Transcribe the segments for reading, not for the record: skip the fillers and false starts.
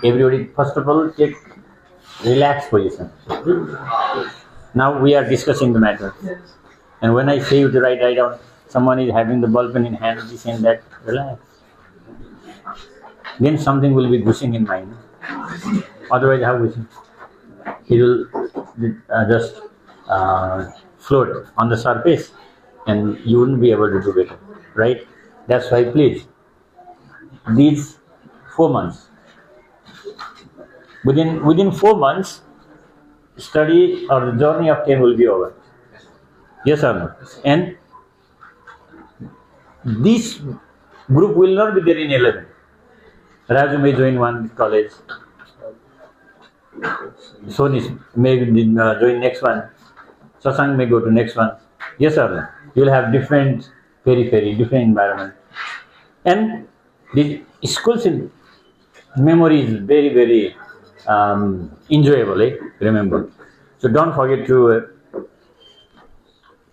Everybody, first of all, take relaxed position. Now we are discussing the matter. And when I say you to write down, someone is having the ball pen in hand, this and that, relax. Then something will be gushing in mind. Otherwise, how gushing? It will just float on the surface, and you wouldn't be able to do better, right? That's why, please, these 4 months, within 4 months, study or the journey of 10 will be over. Yes or no? And this group will not be there in 11. Raju may join one college. Sonish may join next one. Sasang may go to next one. Yes or no? You will have different periphery, different environment. And the school's memory is very, very enjoyable, remember. So don't forget to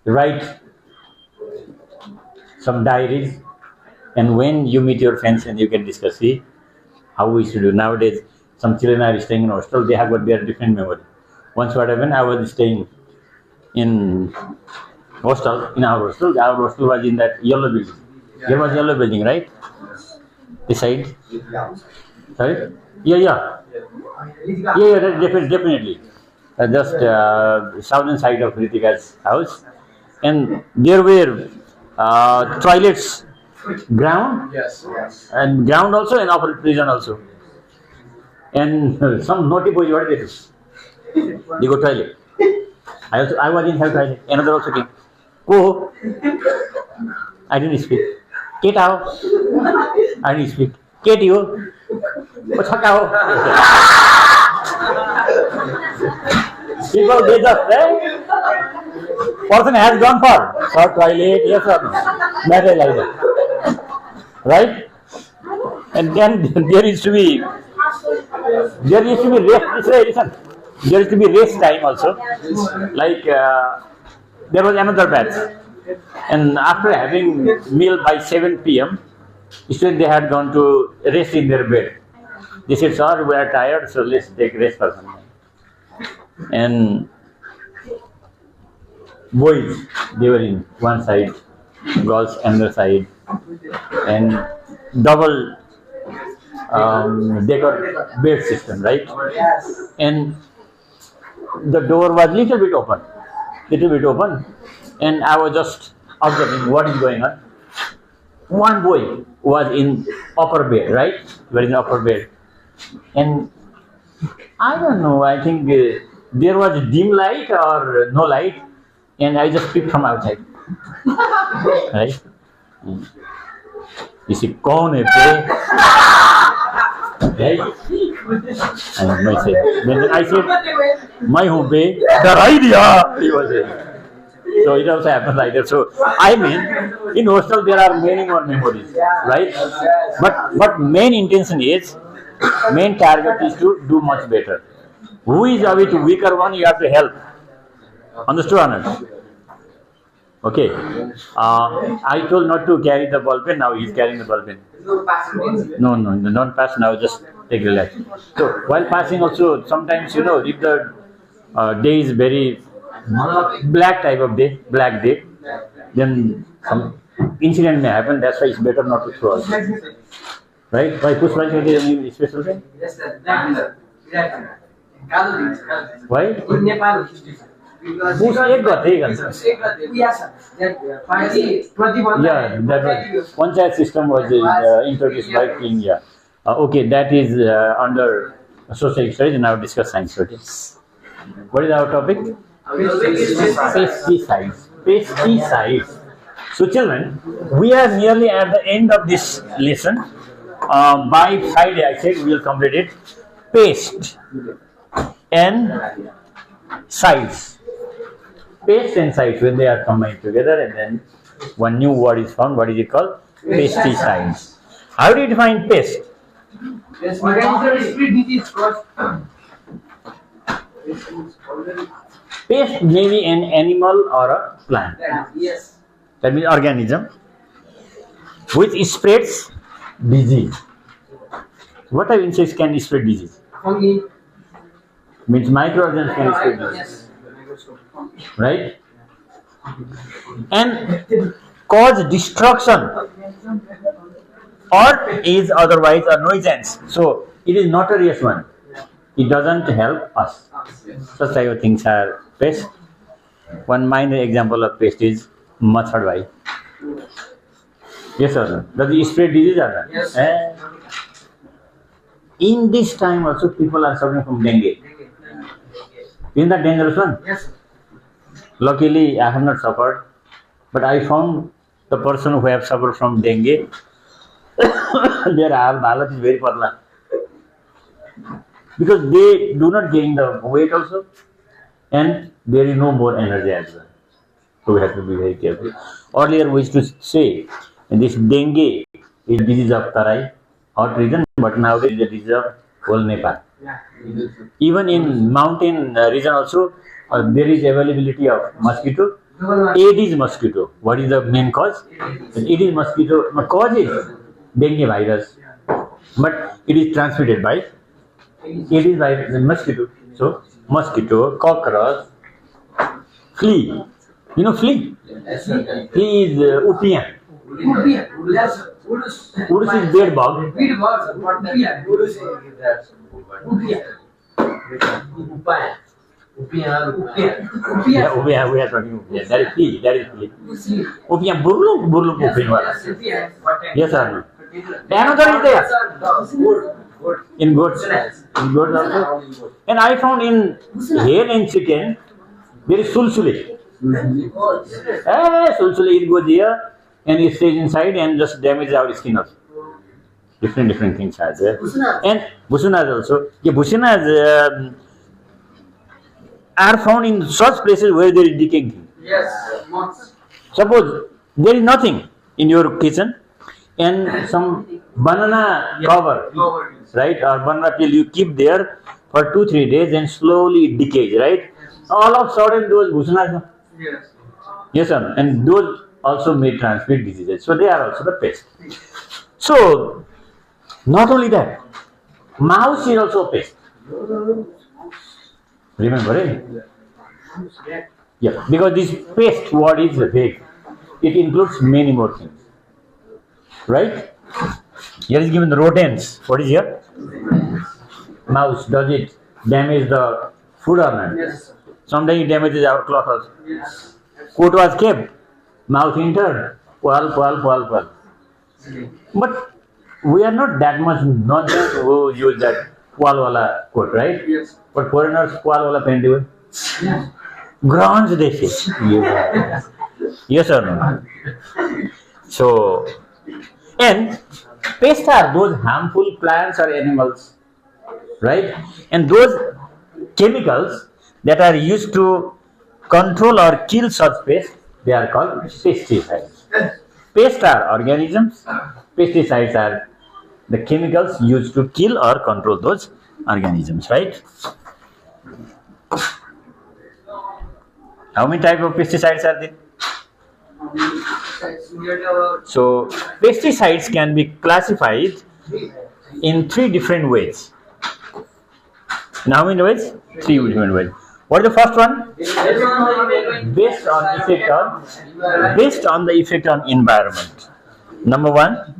write some diaries, and when you meet your friends and you can discuss, see how we should do. Nowadays, some children are staying in hostel, they have got their different memory. Once what happened, I was staying in hostel, our hostel was in that yellow building. There was yellow building, right? This side? Sorry? Yeah, definitely. Just southern side of Ritika's house. And there were toilets, ground, and ground also, and upper prison also. And some naughty boys, what did they do? They go toilet. I was in her toilet. Another also came. Oh, I didn't speak. Get out. I didn't speak. Get you. What's out? People, they just say, person has gone for toilet, yes or no? Matter like that. Right? And then there used to be rest. There used to be rest time also. Like there was another batch. And after having meal by 7 p.m., students, they had gone to rest in their bed. They said, sir, we are tired, so let's take rest for some time. And boys, they were in one side, girls another side, and double they got bed system, right? And the door was little bit open, and I was just observing what is going on. One boy was in upper bed, right? He was in upper bed, and I don't know, I think there was dim light or no light, and I just peeped from outside. Right? You see, kaun hai be? Right? And I said, when I said, my hu be, darai diya, he was saying. So it also happens like that. So I mean, in hostel there are many more memories, right? But main intention is, main target is to do much better. Who is a bit weaker one, you have to help. Understood or not? Okay. I told not to carry the ball pen, now he is carrying the ball pen. No, don't pass now, just take relax. So while passing also, sometimes, if the day is very black type of day, black day, then some incident may happen, that's why it's better not to throw also. Right? Why push lunch is any special thing? Why? Push एक गते Yeah, that was Panchayat system was introduced by India. Okay, that is under social studies. Now discuss science. Okay. What is our topic? Pesticides. So children, we are nearly at the end of this lesson. By Friday, I said we will complete it. Pest and sides. Pest and sides, when they are combined together, and then one new word is found. What is it called? Pesticides. How do you define pest? Pest may be an animal or a plant. Yes. That means organism which spreads disease. What type of insects can spread disease? Fungi. Means microorganisms can spread disease, Yes. right? And cause destruction or is otherwise a nuisance. So it is notorious one. It doesn't help us. Such type of things are pest. One minor example of pest is machhad bhai. Yes or no? Does it spread disease or not? Yes. In this time also people are suffering from dengue. Isn't that dangerous one? Yes. Luckily I have not suffered, but I found the person who have suffered from dengue, their halat is very padla. Because they do not gain the weight also, and there is no more energy as well. So we have to be very careful. Earlier we used to say this dengue is disease of Tarai, hot region, but now it is a disease of whole Nepal. Yeah. Even in mountain region also, there is availability of mosquito. Aedes mosquito. What is the main cause? Aedes mosquito. The cause is dengue virus, but it is transmitted by Aedes virus, mosquito. So mosquito, cockroach, flea. You know flea? Flea is upian. Urus is dead bug. Yeah, we are talking upian. That is flea. That is flea. Upian burluk upian wala. Yes or no? Another is there. In goats also. And I found in hen and chicken there is sulsuli. Sulsuli, it goes here and it stays inside and just damages our skin also. Different things are there. And busunas also. Yeah, busunas are found in such places where there is decaying thing. Yes. Suppose there is nothing in your kitchen and some banana cover, right, or banana peel you keep there for 2-3 days and slowly it decays, right? All of a sudden those busunas, Yes. yes sir, and those also may transmit diseases. So they are also the pest. So not only that, mouse is also a pest. Remember, eh? Yeah, because this pest word is vague. It includes many more things. Right? Here is given the rodents. What is here? Mouse. Does it damage the food or not? Yes. Sometimes it damages our cloth also. Yes. Coat was kept. Mouse entered. Pal. But we are not that much not just who use that pal wala coat, right? Yes. But foreigners pal wala pehn even. Yes. Grunge they say. Yes. Yes or no? So, and pests are those harmful plants or animals, right? And those chemicals that are used to control or kill such pests, they are called pesticides. Pests are organisms, pesticides are the chemicals used to kill or control those organisms, right? How many types of pesticides are there? So, pesticides can be classified in 3 different ways. In how many ways? 3 different ways. What is the first one? Based on the effect on environment. Number 1.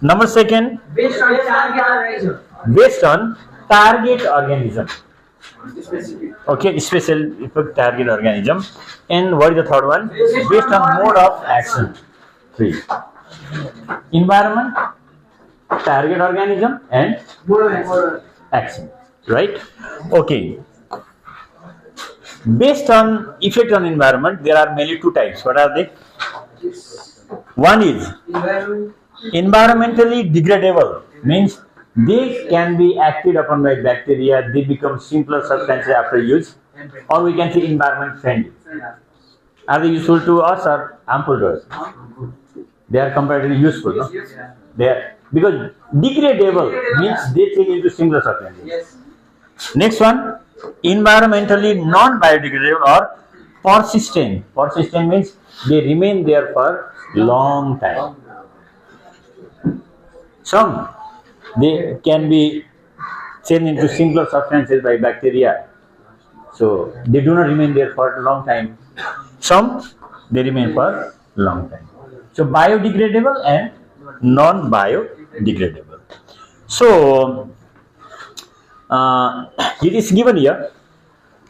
Number 2, Based on based on target organism. Okay, special target organism. And what is the third one? Based on mode of action. 3. Environment, target organism, and action. Right? Okay. Based on effect on environment, there are mainly 2 types. What are they? One is environmentally degradable, means they can be acted upon by bacteria, they become simpler substances after use, or we can say environment friendly. Are they useful to us or harmful to us? They are comparatively useful, no? They are, because degradable means they change into simpler substances. Yes. Next one, environmentally non-biodegradable or persistent. Persistent means they remain there for long time. Some They can be changed into simpler substances by bacteria. So they do not remain there for a long time. Some they remain for long time. So biodegradable and non-biodegradable. So it is given here.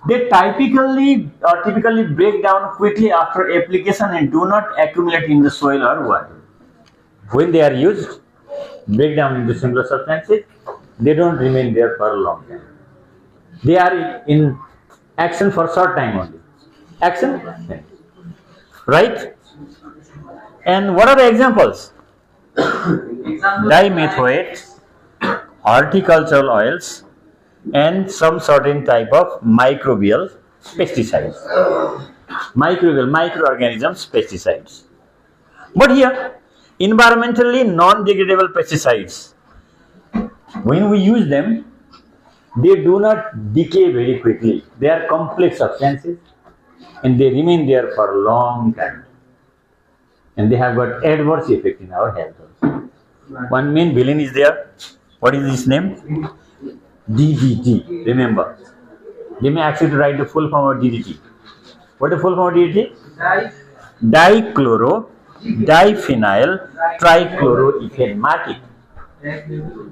They typically break down quickly after application and do not accumulate in the soil or water. When they are used, break down into simpler substances, they don't remain there for a long time. They are in action for short time only. Action, right? And what are the examples? Dimethoate, horticultural oils, and some certain type of microbial pesticides. Microorganisms pesticides. But here, environmentally non-degradable pesticides, when we use them, they do not decay very quickly. They are complex substances and they remain there for a long time. And they have got adverse effect in our health also. One main villain is there. What is his name? DDT. Remember. They may ask you to write the full form of DDT. What is the full form of DDT? Dichloro, diphenyl, trichloroethane. Mark it.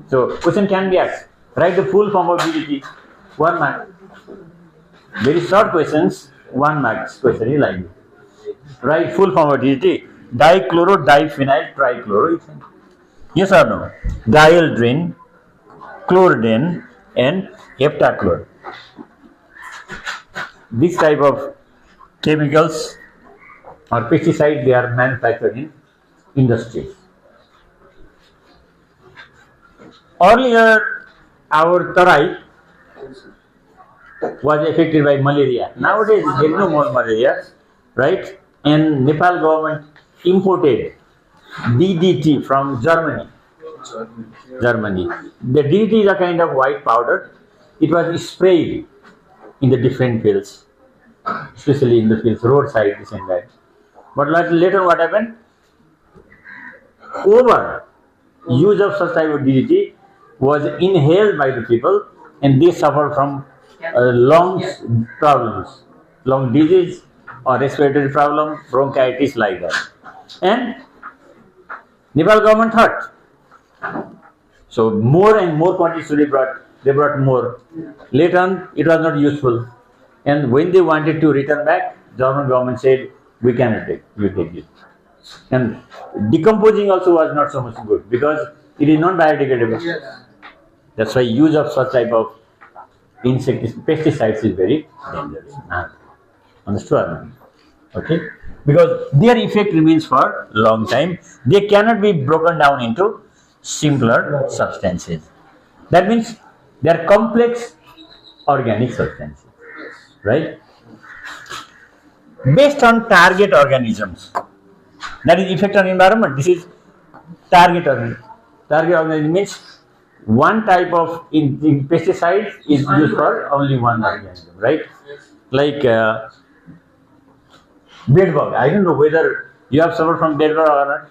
So, question can be asked. Write the full form of DDT. 1 mark. Very short questions. 1 mark question is like this. Write full form of DDT. Dichloro, diphenyl, trichloroethane. Yes or no? Dieldrin, chlordane, and heptachlor. This type of chemicals or pesticides, they are manufactured in industries. Earlier, our tarai was affected by malaria. Nowadays, there is no more malaria, right? And Nepal government imported DDT from Germany. The DDT is a kind of white powder. It was sprayed in the different fields, especially in the fields, roadside, this and that. But later what happened? Over use of such type of DDT was inhaled by the people and they suffered from lung problems, lung disease or respiratory problem, bronchitis like that. And Nepal government thought, so more and more quantities they brought more. Later on, it was not useful. And when they wanted to return back, German government said, we cannot take, you take it. And decomposing also was not so much good because it is not biodegradable. Yes. That's why use of such type of pesticides is very dangerous. Understood? Okay? Because their effect remains for long time. They cannot be broken down into simpler substances. That means they are complex organic substances. Right? Based on target organisms. That is effect on environment. This is target organism. Target organism means one type of pesticide is used for only one organism, right? Like bedbug. I don't know whether you have suffered from bedbug or not.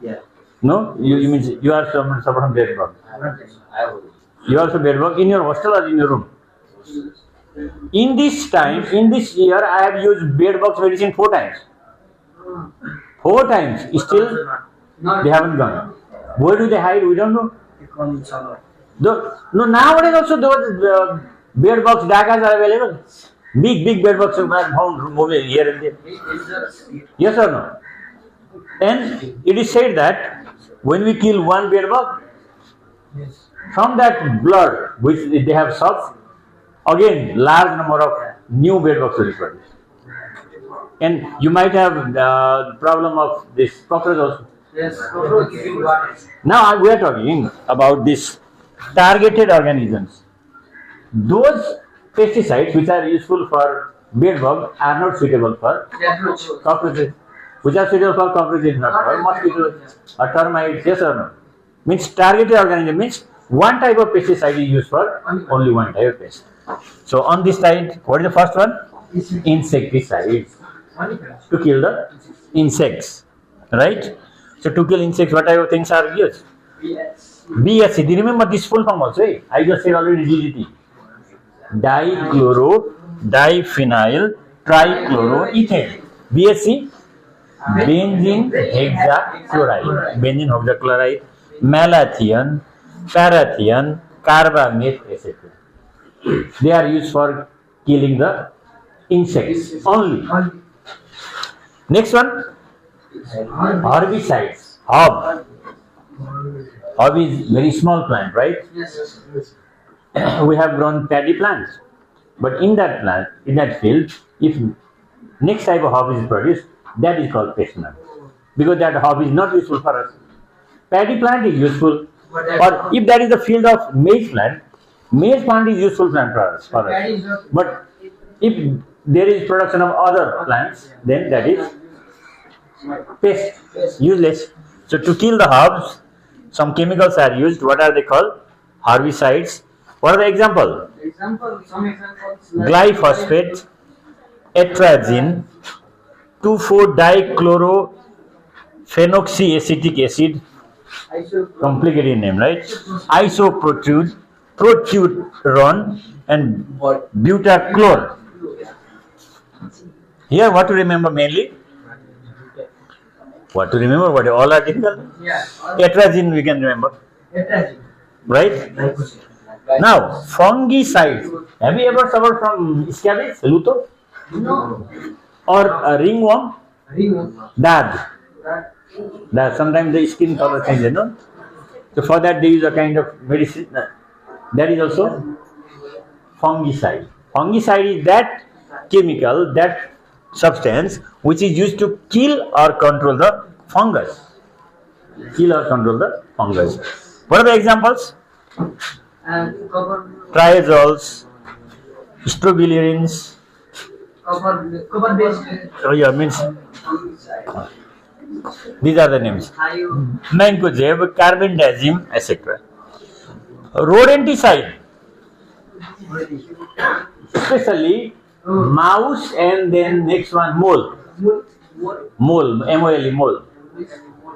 Yeah. No? You mean you are suffered from bedbug. You also bedbug in your hostel or in your room? In this year, I have used bedbug medicine 4 times. 4 times. Still, they haven't gone. Where do they hide? We don't know. No, nowadays also those bedbugs, dagas are available. Big bedbugs are found moving here and there. Yes or no? And it is said that when we kill one bedbug, from that blood which they have sucked, again large number of new bedbugs will be produced. And you might have the problem of this cockroach also. Yes. Now we are talking about these targeted organisms. Those pesticides which are useful for bedbug are not suitable for cockroaches. Which are suitable for cockroaches, not for mosquitoes or termites, yes or no? Means targeted organism means one type of pesticide is used for only one type of pest. So on this side, what is the first one? Insecticides. To kill the insects, right? So to kill insects, what type of things are used? BSC. Do you remember this full form also? Eh? I just said already DDT. Dichloro, diphenyl, trichloroethane. BSC. Benzene hexachloride. Benzene hexachloride, malathion, parathion, carbamate, etc. They are used for killing the insects only. Next one, herbicides. Herb is very small plant, right? Yes. We have grown paddy plants, but in that plant, in that field, if next type of herb is produced, that is called pesticide, because that herb is not useful for us. Paddy plant is useful, or if that is the field of maize plant is useful plant for us. But if there is production of other plants, then that is pest, useless. So to kill the herbs, some chemicals are used. What are they called? Herbicides. What are the example? Some examples. Like Glyphosate, atrazine, 2,4-dichlorophenoxyacetic acid, complicated name, right? Isoprotein, proturon, and butachlor. Here, what to remember mainly? What to remember? What all are difficult? Yeah. Atrazine we can remember, right? Now, fungicides. Have you ever suffered from scabies, luto, No. or ringworm? Dad. Sometimes the skin color changes, no? So for that they use a kind of medicine. That is also fungicide. Fungicide is that chemical, that substance which is used to kill or control the fungus. What are the examples? Triazoles, strobilurins. Cover based. Oh yeah, means these are the names. Mancozeb, carbendazim, etc. Rodenticide, especially mouse, and then next one mole. Mole, M-O-L-E, mole.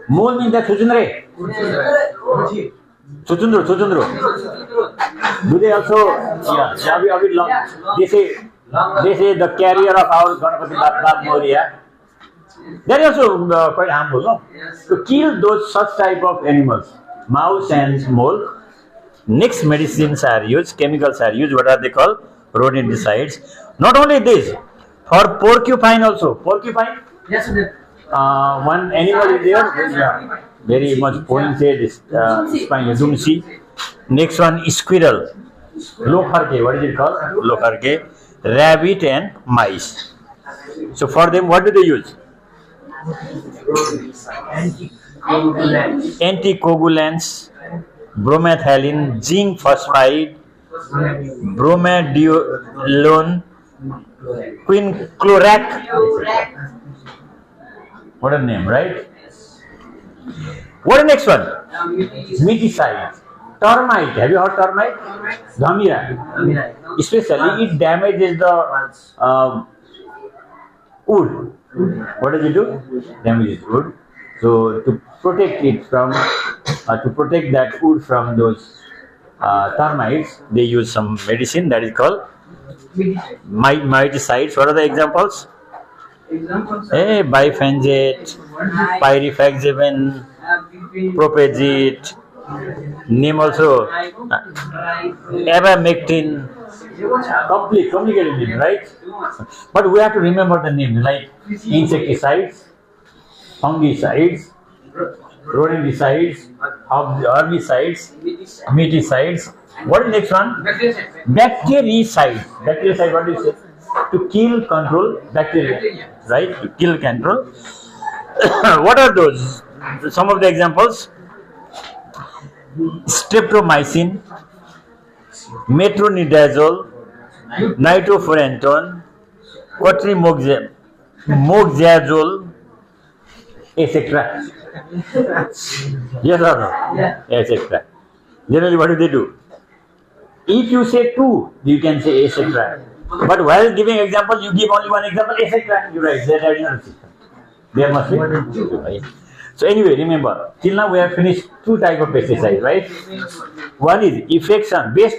Mole means that Chuchundre. Chuchundro. Do they also? Yeah, they are a bit long. They say the carrier of our Ganapati Baba Moria. That is also quite harmful, no? To kill those such type of animals, mouse and mole. Next medicines are used, chemicals are used. What are they called? Rodenticides. Not only this, for porcupine also. Porcupine. Yes, sir. One animal is there, very much pointed spine, dumsi. Next one is squirrel, loharke. What is it called? Loharke. Rabbit and mice. So for them, what do they use? Anticoagulants, bromethalin, zinc phosphide, bromadiolone, quinclorac. What a name, right? What the next one? Miticides. Termite. Have you heard termite? Dhamira. Especially it damages the wood. What does it do? Damages wood. So to protect it from, to protect that wood from those termites, they use some medicine that is called miticides. What are the examples? Bifenjate, pyrifaxivin, propagate, name also abamectin. Complicated name, right? But we have to remember the name, like insecticides, fungicides, rodenticides, herbicides, miticides. What is the next one? Bactericides. Bactericide, what do you say? To kill, control bacteria, right? To kill, control. What are those? Some of the examples: streptomycin, metronidazole, nitrofurantoin, cotrimoxazole, etc. Yes or no? Etc. Generally, what do? If you say two, you can say etc. But while giving example, you give only one example, etc. You write that. There must be two. So anyway, remember, till now we have finished two types of pesticides, right? One is based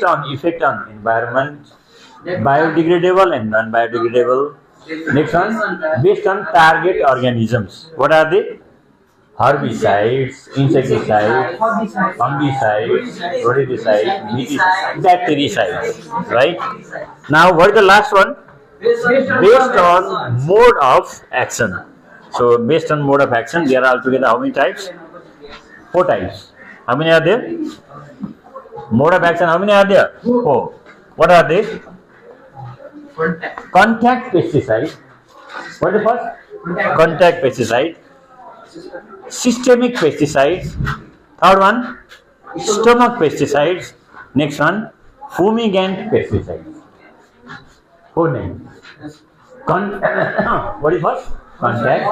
on effect on environment, biodegradable and non-biodegradable. Next one, based on target organisms. What are they? Herbicides, insecticides, fungicides, rodenticides, miticides, bactericides, right? Now, what is the last one? Based on mode of action. So, based on mode of action, there are altogether how many types? 4 types. How many are there? Mode of action, how many are there? 4. What are they? Contact pesticide. What is the first? Contact pesticide. Systemic pesticides. Third one, stomach pesticides. Next one, fumigant pesticides. 4 names. What is first? Contact.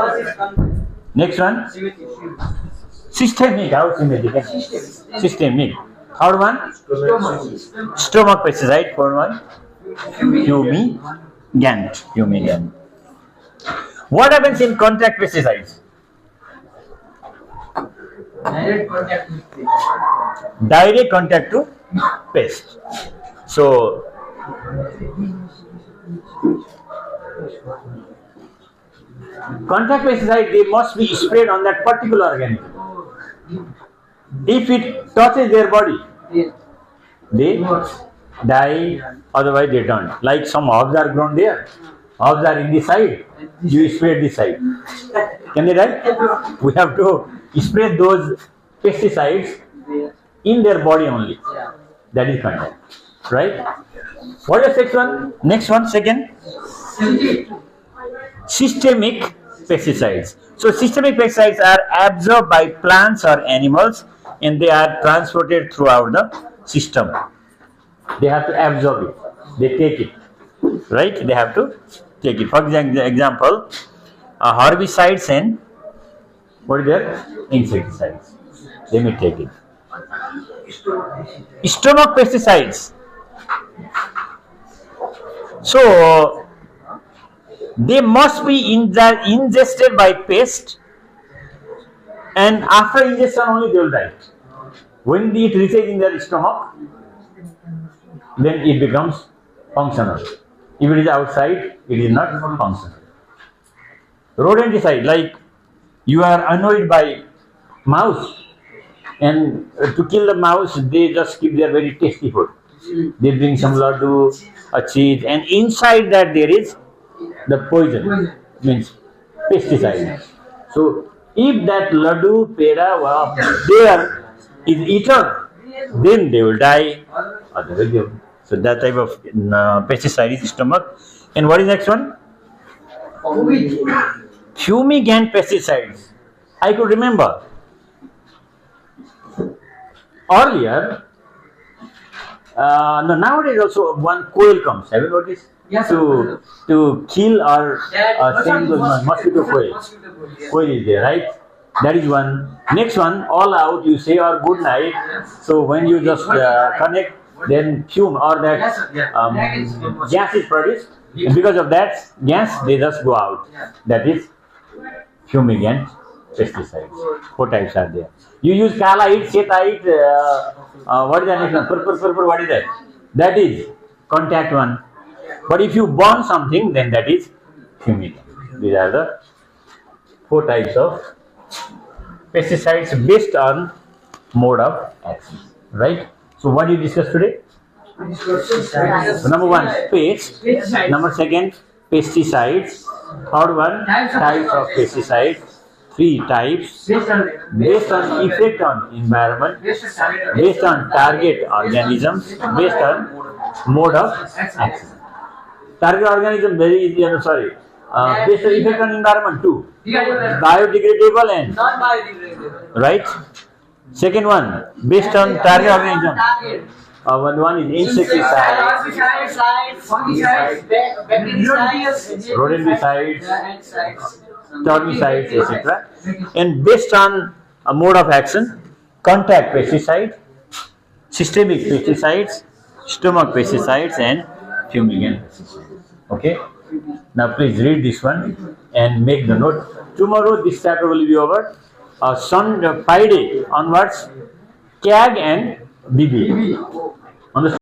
Next one, systemic. How systemic? Systemic. Third one, stomach pesticide. Fourth one, fumigant. Fumigant. What happens in contact pesticides? Direct contact to pest. So, contact pesticide, they must be sprayed on that particular organism. If it touches their body, they die, otherwise they don't. Like some herbs are grown there, herbs are in the side, you spray this side. Can they die? We have to spray those pesticides in their body only. That is contact. Right? What is the next one? Next one, second. Systemic pesticides. So systemic pesticides are absorbed by plants or animals and they are transported throughout the system. They have to absorb it. They take it. Right? They have to take it. For example, herbicides and what is there? Insecticides. They may take it. Stomach pesticides. So they must be ingested by pest, and after ingestion only they will die. When it reaches in their stomach, then it becomes functional. If it is outside, it is not functional. Rodenticide, like you are annoyed by mouse, and to kill the mouse, they just keep their very tasty food. They bring some laddu, a cheese, and inside that there is the poison, means pesticide. So if that laddu, peda, there is eaten, then they will die. So that type of pesticide is stomach. And what is next one? Fumigant pesticides. I could remember earlier. Nowadays also one coil comes. Have you noticed? Yes, to kill or send those mosquito coil. Coil is there, right? That is one. Next one, all out. You say or good night. So when you just connect, then fume or that gas is produced. And because of that gas, they just go out. That is fumigant pesticides. 4 types are there. You use kalite, cetite, what is the next one? Purple, what is that? That is contact one. But if you burn something, then that is fumigant. These are the 4 types of pesticides based on mode of action. Right? So what did you discuss today? So number 1, pest. Number 2, pesticides. Third one, types of pesticides. 3 types. Based on effect on environment. Based on target organisms. Based on mode of action. Target organism very easy. Based on effect on environment too. Biodegradable and non-biodegradable. right. Second one, based on target organism. One is insecticide, Fungicides, bactericides, rodenticides, termicides, etc. And based on a mode of action, contact pesticide, systemic pesticides, stomach pesticides, and fumigant pesticides. Okay. Now please read this one and make the note. Tomorrow this chapter will be over. Friday onwards, CAG and BBA. Understand?